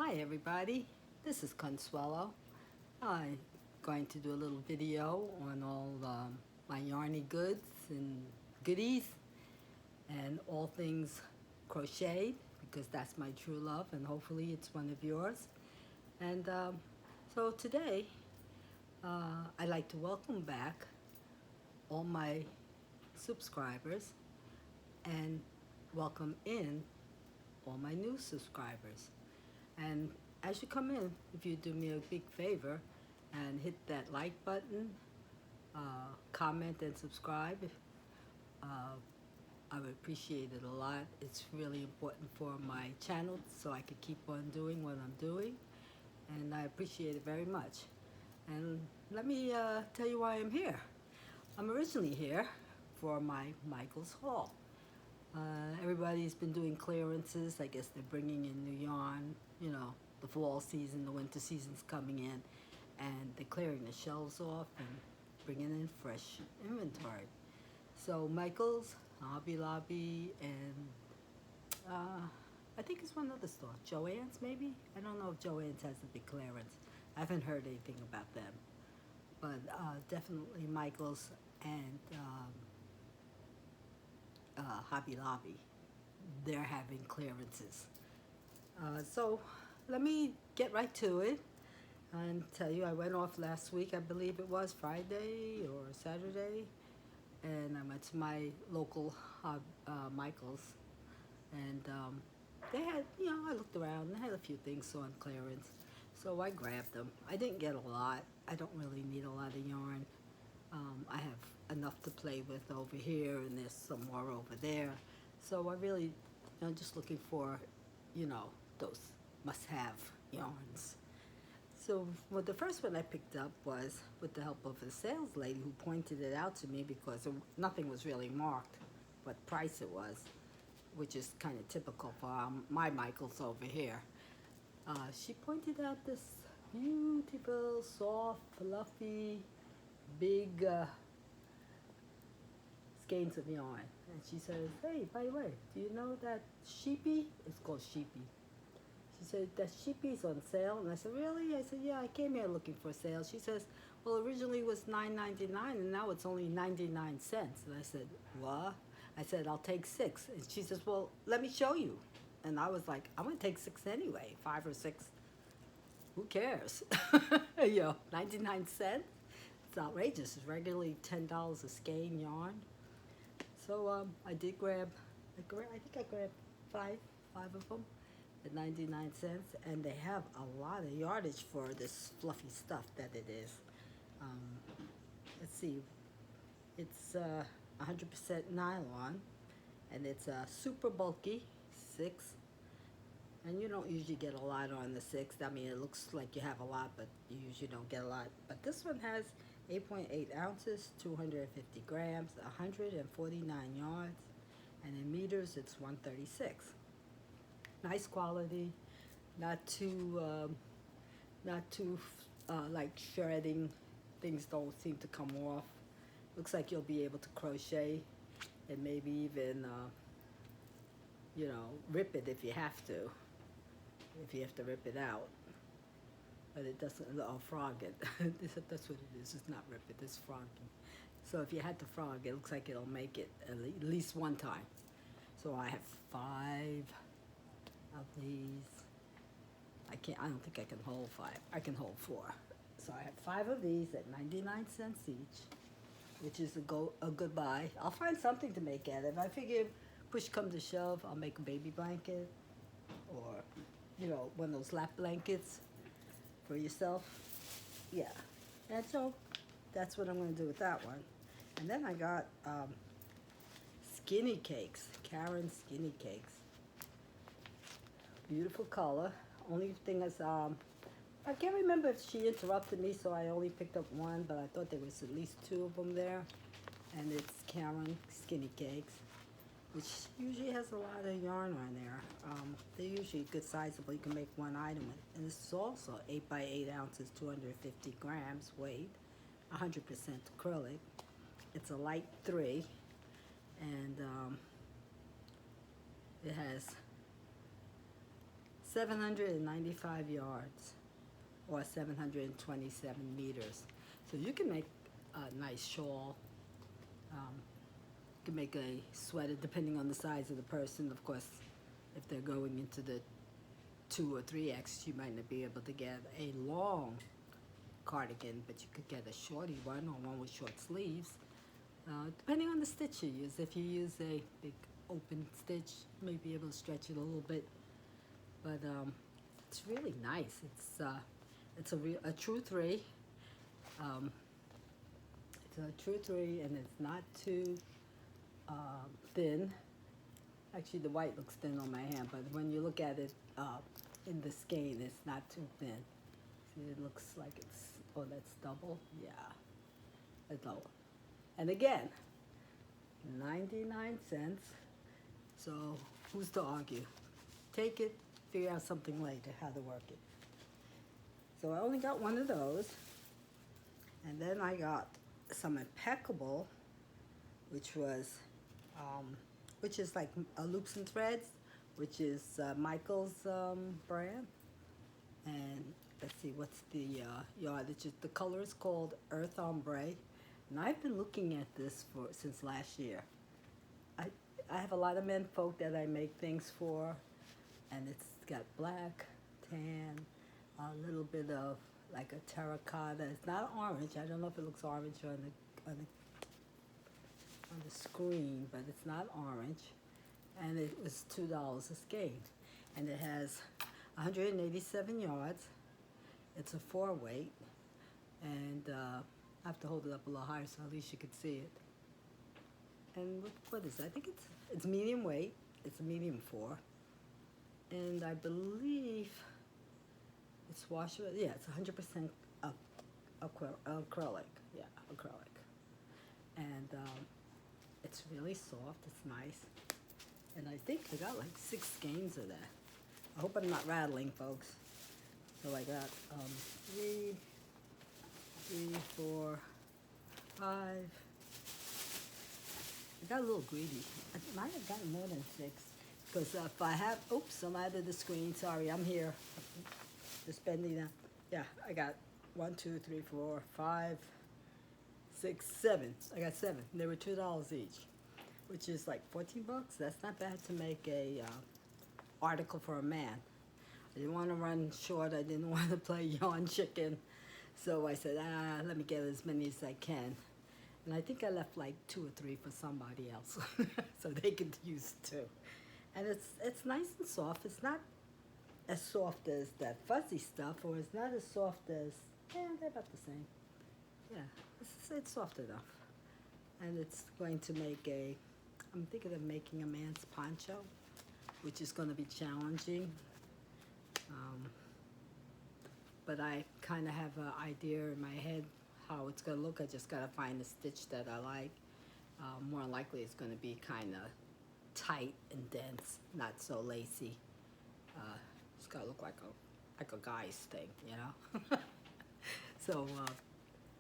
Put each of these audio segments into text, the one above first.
Hi everybody, this is Consuelo. I'm going to do a little video on all my yarny goods and goodies and all things crocheted because that's my true love and hopefully it's one of yours. And so today I'd like to welcome back all my subscribers and welcome in all my new subscribers. And as you come in, if you do me a big favor and hit that like button, comment and subscribe, uh, I would appreciate it a lot. It's really important for my channel so I could keep on doing what I'm doing, and I appreciate it very much. And let me tell you why I'm here. I'm originally here for my Michael's haul. Everybody's been doing clearances. I guess they're bringing in new yarn. You know, the fall season, the winter season's coming in, and they're clearing the shelves off and bringing in fresh inventory. So Michael's, Hobby Lobby, and I think it's one other store. Joann's maybe? I don't know if Joann's has a big clearance. I haven't heard anything about them. But definitely Michael's and Hobby Lobby, they're having clearances. So let me get right to it and tell you I went off last week, I believe it was Friday or Saturday, and I went to my local Michael's, and they had, I looked around, they had a few things on clearance, so I grabbed them. I didn't get a lot. I don't really need a lot of yarn. I have enough to play with over here, and there's some more over there. So I really, just looking for, those must-have yarns. So well, the first one I picked up was with the help of a sales lady who pointed it out to me because nothing was really marked what price it was, which is kind of typical for my Michaels over here. She pointed out this beautiful, soft, fluffy, big skeins of yarn. And she says, hey, by the way, do you know that sheepy? It's called sheepy. She said, that sheepy's on sale. And I said, really? I said, yeah, I came here looking for a sale. She says, well, originally it was $9.99 and now it's only 99 cents. And I said, what? I said, I'll take 6. And she says, well, let me show you. And I was like, I'm going to take 6 anyway, 5 or 6. Who cares? 99 cents? It's outrageous. It's regularly $10 a skein yarn. So I did grab, I think I grabbed five of them at 99 cents, and they have a lot of yardage for this fluffy stuff that it is. Let's see, it's 100% nylon, and it's super bulky, 6. And you don't usually get a lot on the 6. I mean, it looks like you have a lot, but you usually don't get a lot. But this one has 8.8 ounces, 250 grams, 149 yards, and in meters it's 136. Nice quality, not too like shredding. Things don't seem to come off. Looks like you'll be able to crochet and maybe even rip it if you have to. If you have to rip it out. But it doesn't, frog it. That's what it is. It's not rip it, it's frogging. So if you had to frog, it looks like it'll make it at least one time. So I have 5 of these. I don't think I can hold 5. I can hold 4. So I have 5 of these at 99 cents each, which is a good buy. I'll find something to make out of. I figure push come to shove, I'll make a baby blanket or, one of those lap blankets for yourself. Yeah. And so that's what I'm going to do with that one. And then I got skinny cakes, Karen skinny cakes. Beautiful color. Only thing is, I can't remember if she interrupted me, so I only picked up one, but I thought there was at least 2 of them there. And it's Karen skinny cakes, which usually has a lot of yarn on there. They're usually good sizable. You can make one item with. And this is also 8 by 8 ounces, 250 grams weight, 100% acrylic. It's a light 3, and it has 795 yards, or 727 meters. So you can make a nice shawl. You can make a sweater depending on the size of the person. Of course, if they're going into the 2 or 3X, you might not be able to get a long cardigan, but you could get a shorty one, or one with short sleeves, depending on the stitch you use. If you use a big open stitch, you may be able to stretch it a little bit, but it's really nice. It's a true three. It's a true three, and it's not too thin. Actually, the white looks thin on my hand, but when you look at it in the skein, it's not too thin. See, it looks like it's, oh, that's double? Yeah, a double. And again, 99 cents. So who's to argue? Take it, figure out something later, how to work it. So I only got one of those. And then I got some Impeccable, which is like loops and threads, which is Michael's brand. And let's see, what's the yard? The color is called Earth Ombre, and I've been looking at this since last year. I have a lot of men folk that I make things for, and it's got black, tan, a little bit of like a terracotta. It's not orange. I don't know if it looks orange on the screen, but it's not orange. And it was $2 a skein, and it has 187 yards. It's a 4-weight, and I have to hold it up a little higher so at least you could see it. And what is it? I think it's medium weight. It's a medium 4, and I believe it's washable. Yeah, it's 100% acrylic. Yeah, acrylic, and it's really soft. It's nice, and I think I got like 6 skeins of that. I hope I'm not rattling, folks. So I got 3, 4, 5. I got a little greedy. I might have gotten more than 6. Because if I have, oops, I'm out of the screen. Sorry, I'm here. Just bending down. Yeah, I got 1, 2, 3, 4, 5, 6, 7. I got 7. They were $2 each, which is like 14 bucks. That's not bad to make a article for a man. I didn't want to run short. I didn't want to play yarn chicken. So I said, let me get as many as I can. And I think I left like 2 or 3 for somebody else, so they could use too. And it's nice and soft. It's not as soft as that fuzzy stuff, or it's not as soft as, they're about the same. Yeah, it's soft enough. And it's going to make I'm thinking of making a man's poncho, which is going to be challenging. But I kind of have an idea in my head how it's going to look. I just got to find a stitch that I like. More likely it's going to be kind of tight and dense, not so lacy. It's got to look like a guy's thing, you know? So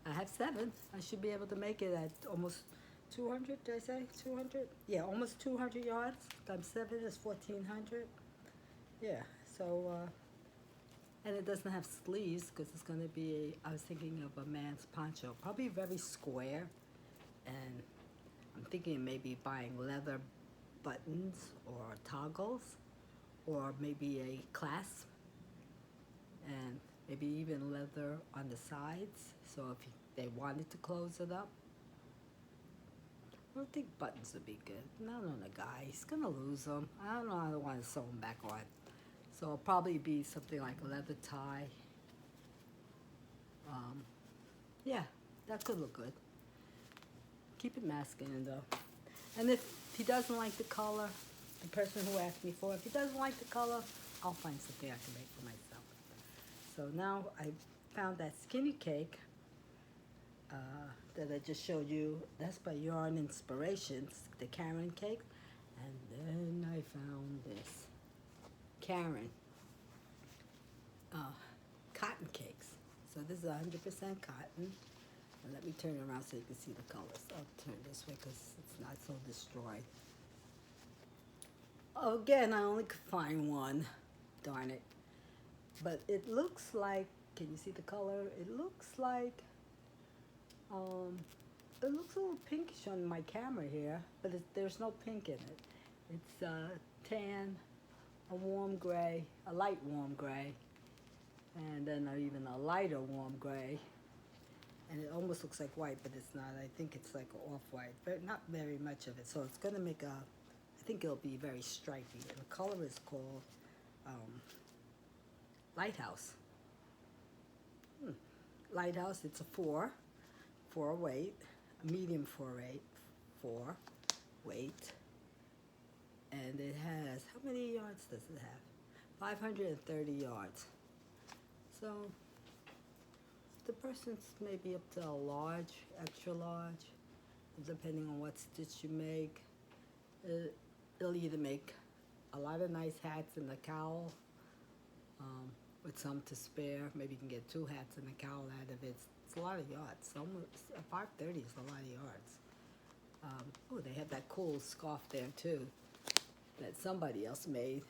I have 7. I should be able to make it at almost 200, did I say 200? Yeah, almost 200 yards. Times 7 is 1,400. Yeah, so, and it doesn't have sleeves because it's going to be I was thinking of a man's poncho, probably very square. And I'm thinking of maybe buying leather buttons or toggles, or maybe a clasp, and maybe even leather on the sides, so if they wanted to close it up. I don't think buttons would be good. Not on a guy. He's going to lose them. I don't know how I want to sew them back on. So it'll probably be something like a leather tie. Yeah, that could look good. Keep it masculine though. And if he doesn't like the color, the person who asked me for, if he doesn't like the color, I'll find something I can make for myself. So now I found that skinny cake that I just showed you. That's by Yarn Inspirations, the Karen cake. And then I found this Karen cotton cakes. So this is 100% cotton. And let me turn it around so you can see the colors. I'll turn this way because it's not so destroyed. Again, I only could find one. darn it. But it looks like, can you see the color? It looks like, um, it looks a little pinkish on my camera here, but there's no pink in it. It's tan, a warm gray, a light warm gray, and then even a lighter warm gray. And it almost looks like white, but it's not. I think it's like off-white, but not very much of it. So it's going to make I think it'll be very stripy. And the color is called Lighthouse. Lighthouse, it's a 4 weight, a medium 4 weight. And it has, how many yards does it have? 530 yards. So the person's maybe up to a large, extra large, depending on what stitch you make. It'll either make a lot of nice hats and a cowl, with some to spare. Maybe you can get 2 hats and a cowl out of it. It's a lot of yards. 530 is a lot of yards. Oh, they have that cool scarf there too that somebody else made.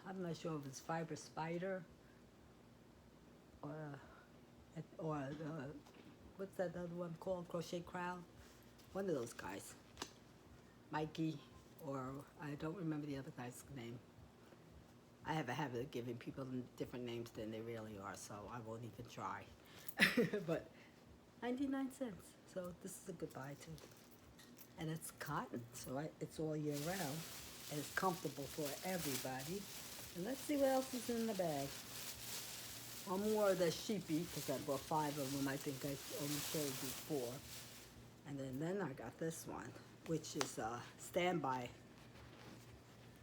I'm not sure if it's Fiber Spider or what's that other one called? Crochet Crowd? One of those guys. Mikey, or I don't remember the other guy's name. I have a habit of giving people different names than they really are, so I won't even try. But 99 cents, so this is a good buy too. And it's cotton, so it's all year round, and it's comfortable for everybody. And let's see what else is in the bag. One more of the sheepy, because I bought 5 of them. I think I only showed you 4. And then I got this one, which is standby.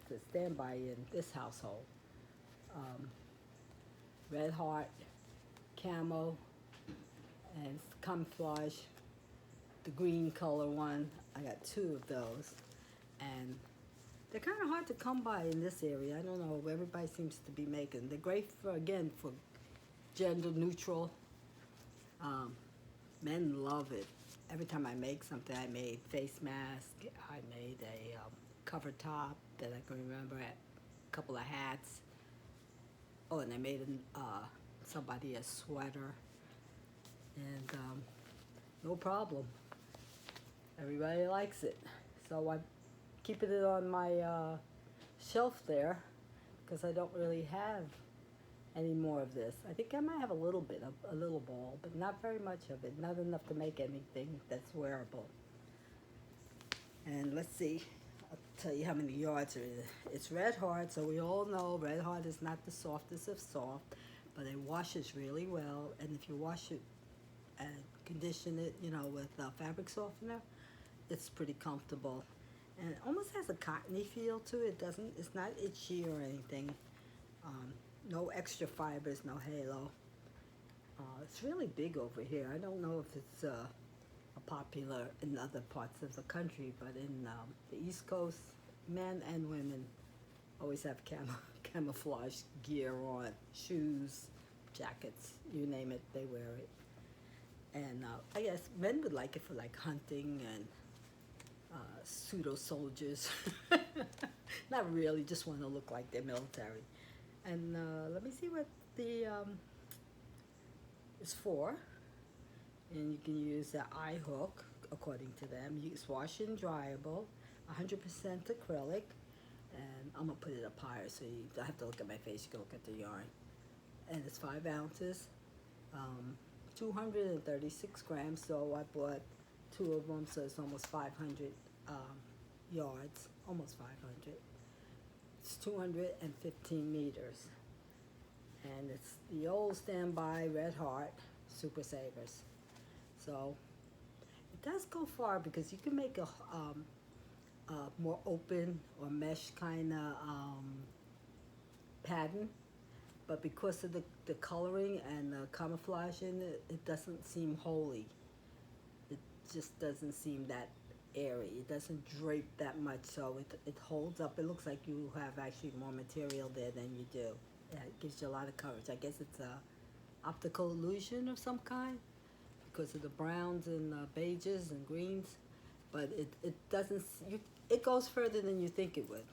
It's a standby in this household. Red heart, camo, and camouflage. The green color one. I got 2 of those, and they're kind of hard to come by in this area. I don't know. Everybody seems to be making. They're great for gender neutral. Men love it. Every time I make something, I made face mask. I made a cover top that I can remember. A couple of hats. Oh, and I made somebody a sweater. And no problem. Everybody likes it. So I'm keeping it on my shelf there because I don't really have any more of this. I think I might have a little bit of a little ball, but not very much of it. Not enough to make anything that's wearable. And let's see. I'll tell you how many yards are in it. It's red heart, so we all know red heart is not the softest of soft, but it washes really well. And if you wash it and condition it, with fabric softener, it's pretty comfortable. And it almost has a cottony feel to it. It's not itchy or anything. No extra fibers, no halo. It's really big over here. I don't know if it's popular in other parts of the country, but in the East Coast, men and women always have camouflage gear on, shoes, jackets, you name it, they wear it. And I guess men would like it for like hunting and pseudo soldiers. Not really, just want to look like they're military. And let me see what the is for. And you can use the eye hook according to them. Use wash and dryable, 100% acrylic. And I'm gonna put it up higher so you don't have to look at my face, you can look at the yarn. And it's 5 ounces, 236 grams, so I bought 2 of them, so it's almost 500 yards, almost 500. It's 215 meters. And it's the old standby Red Heart Super Savers. So it does go far because you can make a more open or mesh kind of pattern, but because of the coloring and the camouflage in it, it doesn't seem holy. It just doesn't seem that airy. It doesn't drape that much, so it holds up. It looks like you have actually more material there than you do. Yeah, it gives you a lot of coverage. I guess it's a optical illusion of some kind because of the browns and beiges and greens, but it doesn't. It goes further than you think it would.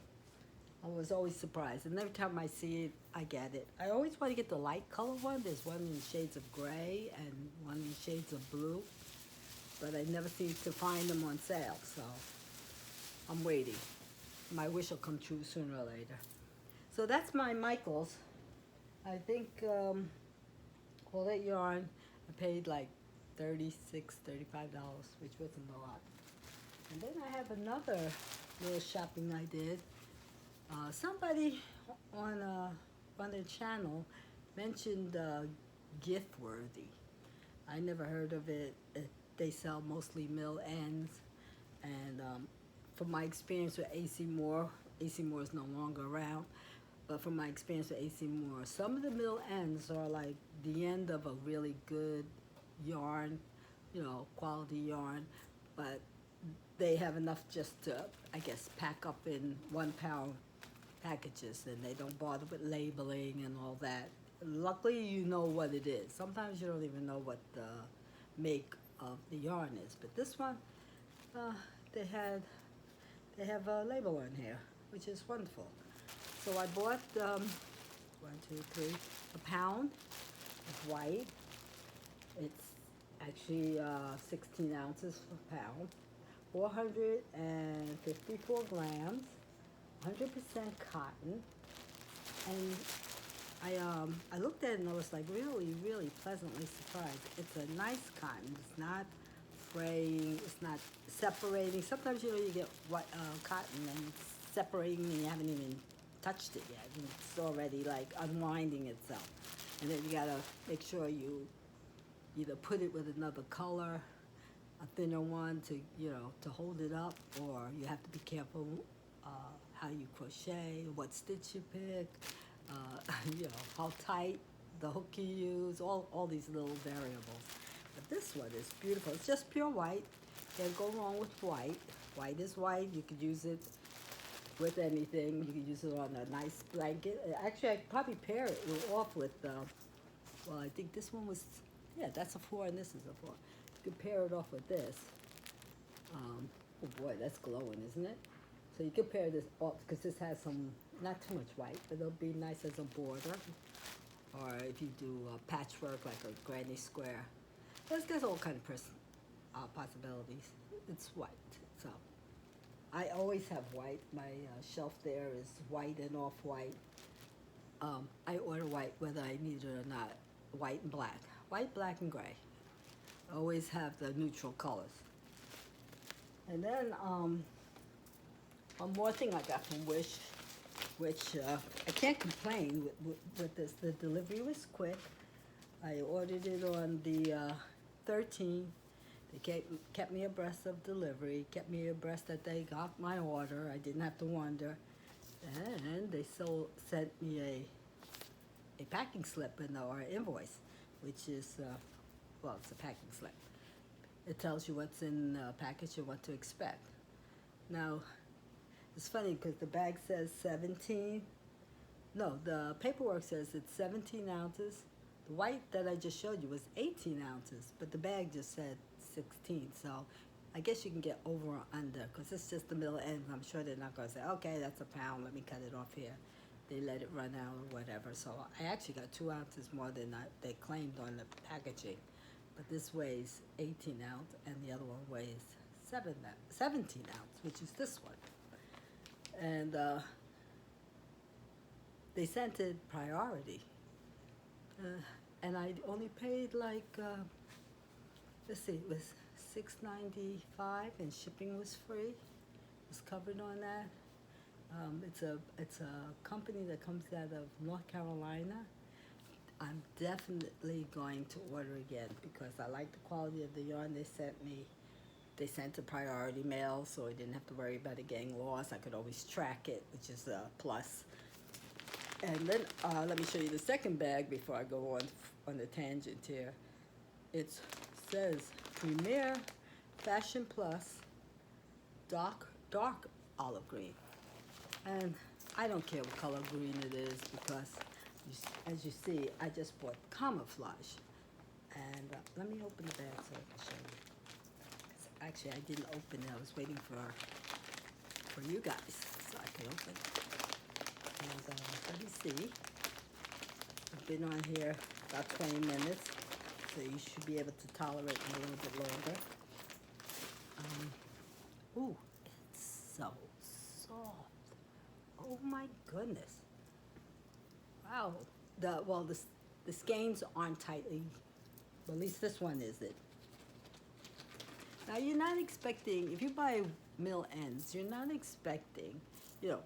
I was always surprised, and every time I see it, I get it. I always want to get the light color one. There's one in shades of gray and one in shades of blue, but I never seem to find them on sale, so I'm waiting. My wish will come true sooner or later. So that's my Michaels. I think all that yarn, I paid like $36, $35, which wasn't a lot. And then I have another little shopping I did. Somebody on their channel mentioned Giftworthy. I never heard of it. They sell mostly mill ends, and from my experience with AC Moore is no longer around, but from my experience with AC Moore, some of the mill ends are like the end of a really good yarn, quality yarn, but they have enough just to, I guess, pack up in 1 pound packages, and they don't bother with labeling and all that. Luckily, you know what it is. Sometimes you don't even know what the make of the yarn is, but this one, they have a label on here, which is wonderful. So I bought 1, 2, 3, a pound of white. It's actually 16 ounces per pound, 454 grams, 100% cotton, and I looked at it and I was like really, really pleasantly surprised. It's a nice cotton. It's not fraying. It's not separating. Sometimes you get cotton and it's separating and you haven't even touched it yet, and it's already like unwinding itself. And then you gotta make sure you either put it with another color, a thinner one to hold it up, or you have to be careful how you crochet, what stitch you pick, how tight the hook you use, all these little variables. But this one is beautiful. It's just pure white. Can't go wrong with white. White is white. You could use it with anything. You could use it on a nice blanket. Actually, I could probably pair it off with, well, I think this one was, yeah, that's a 4 and this is a 4. You could pair it off with this. Oh boy, that's glowing, isn't it? So you could pair this off, because this has some, not too much white, but it'll be nice as a border. Or if you do patchwork, like a granny square. There's all kind of possibilities. It's white, so. I always have white. My shelf there is white and off-white. I order white whether I need it or not. White and black. White, black, and gray. I always have the neutral colors. And then one more thing I got from Wish, which I can't complain with this. The delivery was quick. I ordered it on the 13th. They kept me abreast of delivery, kept me abreast that they got my order. I didn't have to wonder. And they sent me a packing slip or invoice, which is, well, it's a packing slip. It tells you what's in the package and what to expect. Now, it's funny because the bag says 17. No, the paperwork says it's 17 ounces. The white that I just showed you was 18 ounces, but the bag just said 16. So I guess you can get over or under, because it's just the middle end. I'm sure they're not going to say, okay, that's a pound, let me cut it off here. They let it run out or whatever. So I actually got 2 ounces more than they claimed on the packaging. But this weighs 18 ounce, and the other one weighs 17 ounce, which is this one. And they sent it priority. And I only paid like, let's see, it was $6.95, and shipping was free. It was covered on that. It's a company that comes out of North Carolina. I'm definitely going to order again because I like the quality of the yarn they sent me. They sent a priority mail, so I didn't have to worry about it getting lost. I could always track it, which is a plus. And then let me show you the second bag before I go on the tangent here. It says Premier Fashion Plus dark olive green. And I don't care what color green it is because, as you see, I just bought camouflage. And let me open the bag so I can show you. Actually, I didn't open it. I was waiting for you guys so I could open it. And let me see. I've been on here about 20 minutes, so you should be able to tolerate me a little bit longer. Ooh, it's so soft. Oh my goodness. Wow. The skeins aren't tightly, well, at least this one isn't. Now you're not expecting, if you buy mill ends, you're not expecting,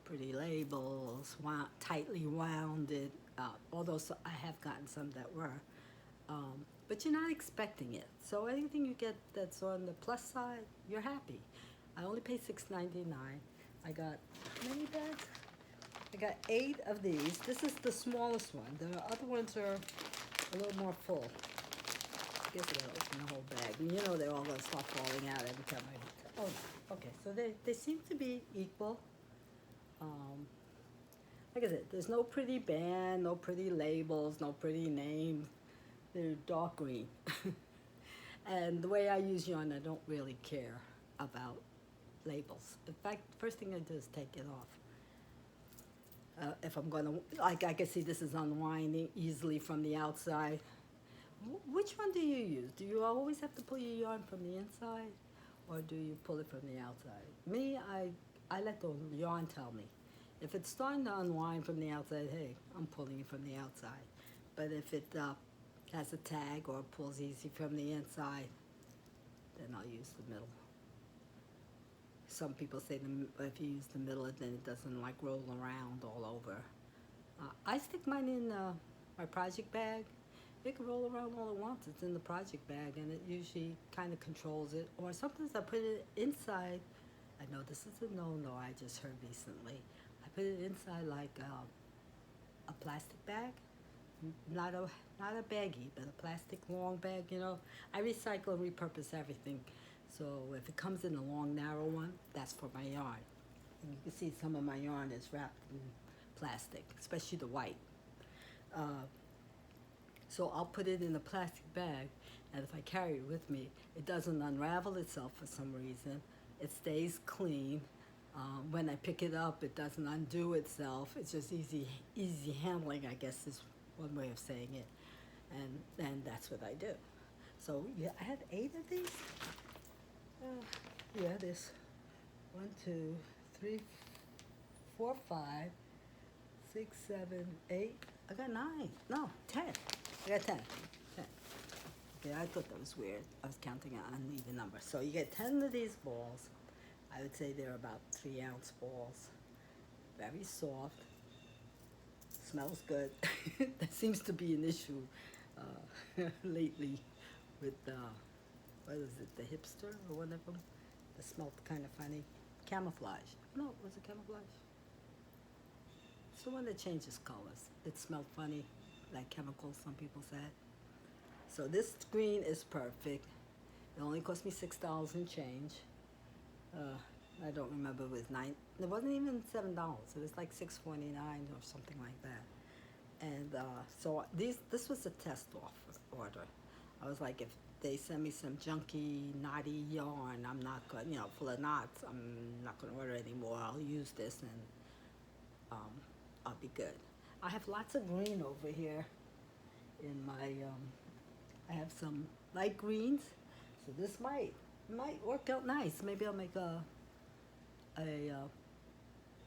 pretty labels, tightly rounded, although I have gotten some that were. But you're not expecting it. So anything you get that's on the plus side, you're happy. I only paid $6.99. I got how many bags? I got 8 of these. This is the smallest one. The other ones are a little more full. I guess I gotta open the whole bag. And they're all gonna start falling out every time I. Oh, okay. So they seem to be equal. Like I said, there's no pretty band, no pretty labels, no pretty names. They're dark green. And the way I use yarn, I don't really care about labels. In fact, first thing I do is take it off. If I'm gonna, like I can see this is unwinding easily from the outside. Which one do you use? Do you always have to pull your yarn from the inside, or do you pull it from the outside? Me, I let the yarn tell me. If it's starting to unwind from the outside, hey, I'm pulling it from the outside. But if it has a tag or pulls easy from the inside, then I'll use the middle. Some people say if you use the middle, then it doesn't like roll around all over. I stick mine in my project bag. It can roll around all it wants. It's in the project bag, and it usually kind of controls it. Or sometimes I put it inside. I know this is a no-no I just heard recently. I put it inside like a plastic bag. Not a baggie, but a plastic long bag, I recycle and repurpose everything. So if it comes in a long, narrow one, that's for my yarn. And you can see some of my yarn is wrapped in plastic, especially the white. So I'll put it in a plastic bag, and if I carry it with me, it doesn't unravel itself for some reason. It stays clean. When I pick it up, it doesn't undo itself. It's just easy handling, I guess is one way of saying it. And that's what I do. So yeah, I have 8 of these. Yeah, there's 1, 2, 3, 4, 5, 6, 7, 8. I got 9. No, 10. I got 10. Okay, I thought that was weird. I was counting an uneven number. So you get 10 of these balls. I would say they're about 3-ounce balls. Very soft. Smells good. That seems to be an issue lately with what is it, the hipster or one of them? That smelled kind of funny. Camouflage. No, was it camouflage? It's the one that changes colors. It smelled funny, like chemicals, some people said. So this green is perfect. It only cost me $6 and change. I don't remember, it was it wasn't even $7. It was like $6.49 or something like that. And so this was a test order. I was like, if they send me some junky, knotty yarn, I'm not going, full of knots, I'm not going to order anymore. I'll use this and I'll be good. I have lots of green over here in my, I have some light greens, so this might work out nice. Maybe I'll make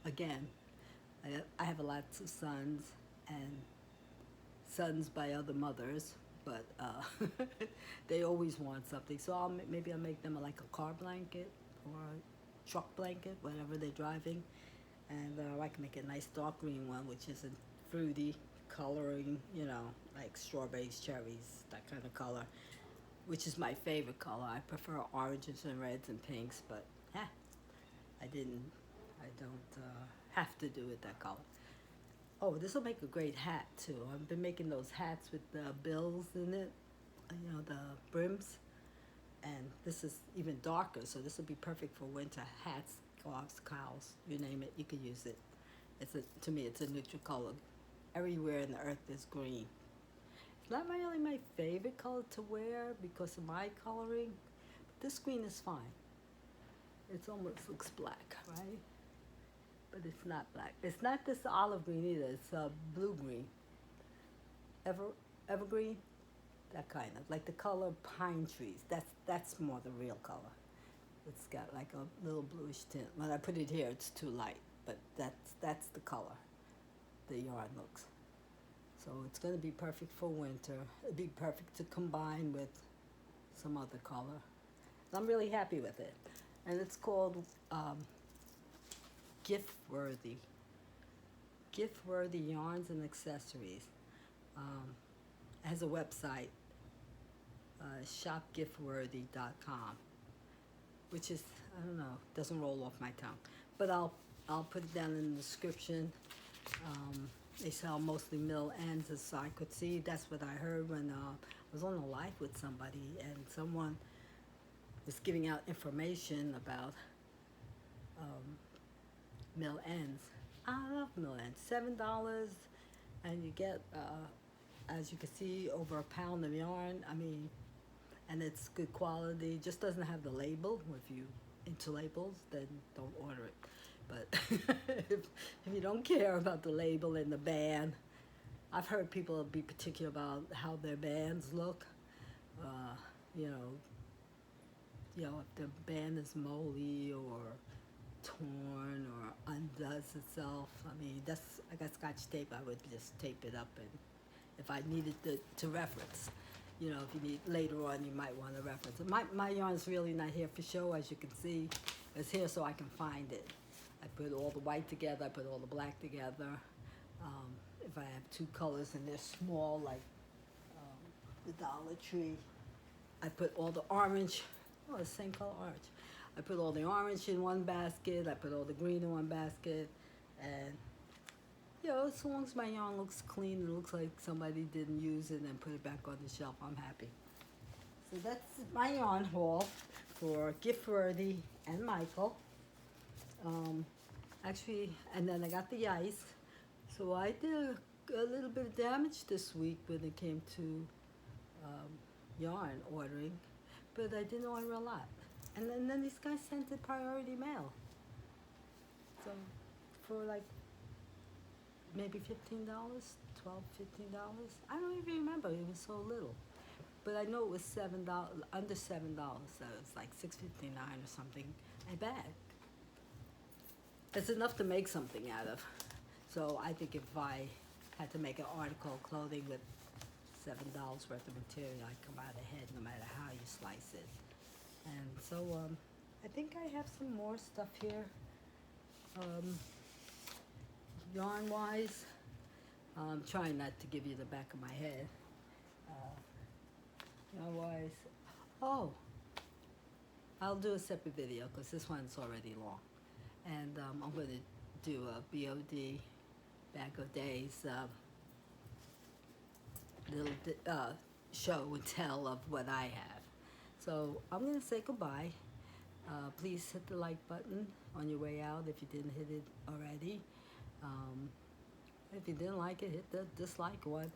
again, I have lots of sons and sons by other mothers, but they always want something. So maybe I'll make them like a car blanket or a truck blanket, whatever they're driving. And I can make a nice dark green one, which isn't fruity coloring, like strawberries, cherries, that kind of color, which is my favorite color. I prefer oranges and reds and pinks, but I don't have to do it that color. Oh, this will make a great hat too. I've been making those hats with the bills in it, the brims. And this is even darker, so this will be perfect for winter hats, scarves, cowls, you name it, you could use it. To me, it's a neutral color. Everywhere in the earth is green. It's not really my favorite color to wear because of my coloring, but this green is fine. It almost looks black, right? but it's not black. It's not this olive green either. It's blue green. Ever evergreen, that kind of like the color of pine trees. That's more the real color. It's got like a little bluish tint. When I put it here, it's too light, but that's the color the yarn looks. So it's going to be perfect for winter. It'd be perfect to combine with some other color. I'm really happy with it. And it's called Gift Worthy. Gift Worthy Yarns and Accessories. It has a website, shopgiftworthy.com, which is, I don't know, doesn't roll off my tongue. But I'll put it down in the description. They sell mostly mill ends, as I could see. That's what I heard when I was on a live with somebody, and someone was giving out information about mill ends. I love mill ends. $7, and you get, as you can see, over a pound of yarn. I mean, and it's good quality. Just doesn't have the label. If you into labels, then don't order it. But if you don't care about the label and the band, I've heard people be particular about how their bands look. You know, if the band is moldy or torn or undoes itself. I mean, I got Scotch tape. I would just tape it up, and if I needed to reference. You know, if you need later on, you might want to reference it. My yarn's really not here for show, as you can see. It's here so I can find it. I put all the white together, I put all the black together. If I have two colors and they're small, like the Dollar Tree, I put all the orange, the same color orange. I put all the orange in one basket, I put all the green in one basket, and you know, as long as my yarn looks clean and looks like somebody didn't use it and put it back on the shelf, I'm happy. So that's my yarn haul for Gift Worthy and Michael. Actually, and then I got the ice. So I did a little bit of damage this week when it came to yarn ordering, but I didn't order a lot. And then these guys sent it priority mail. So for like maybe $15, $12, $15. I don't even remember, it was so little. But I know it was $7, under $7, so it was like $6.59 or something a bag. It's enough to make something out of. So I think if I had to make an article of clothing with $7 worth of material, I'd come out ahead no matter how you slice it. And so I think I have some more stuff here. Yarn-wise, I'm trying not to give you the back of my head. Yarn-wise, oh, I'll do a separate video because this one's already long. And I'm going to do a BOD, Bag of Days, little show and tell of what I have. So I'm going to say goodbye. Please hit the like button on your way out if you didn't hit it already. If you didn't like it, hit the dislike one.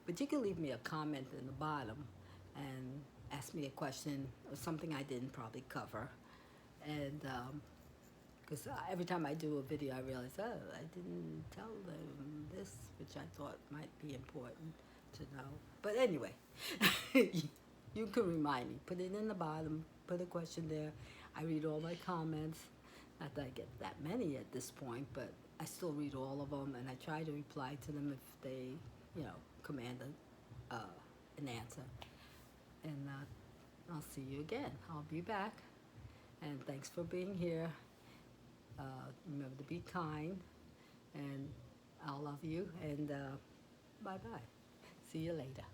But you can leave me a comment in the bottom and ask me a question or something I didn't probably cover. And because every time I do a video, I realize, oh, I didn't tell them this, which I thought might be important to know. But anyway, you can remind me. Put it in the bottom. Put a question there. I read all my comments. Not that I get that many at this point, but I still read all of them, and I try to reply to them if they, you know, command an answer. And I'll see you again. I'll be back. And thanks for being here. Remember to be kind, and I'll love you, and bye-bye. See you later.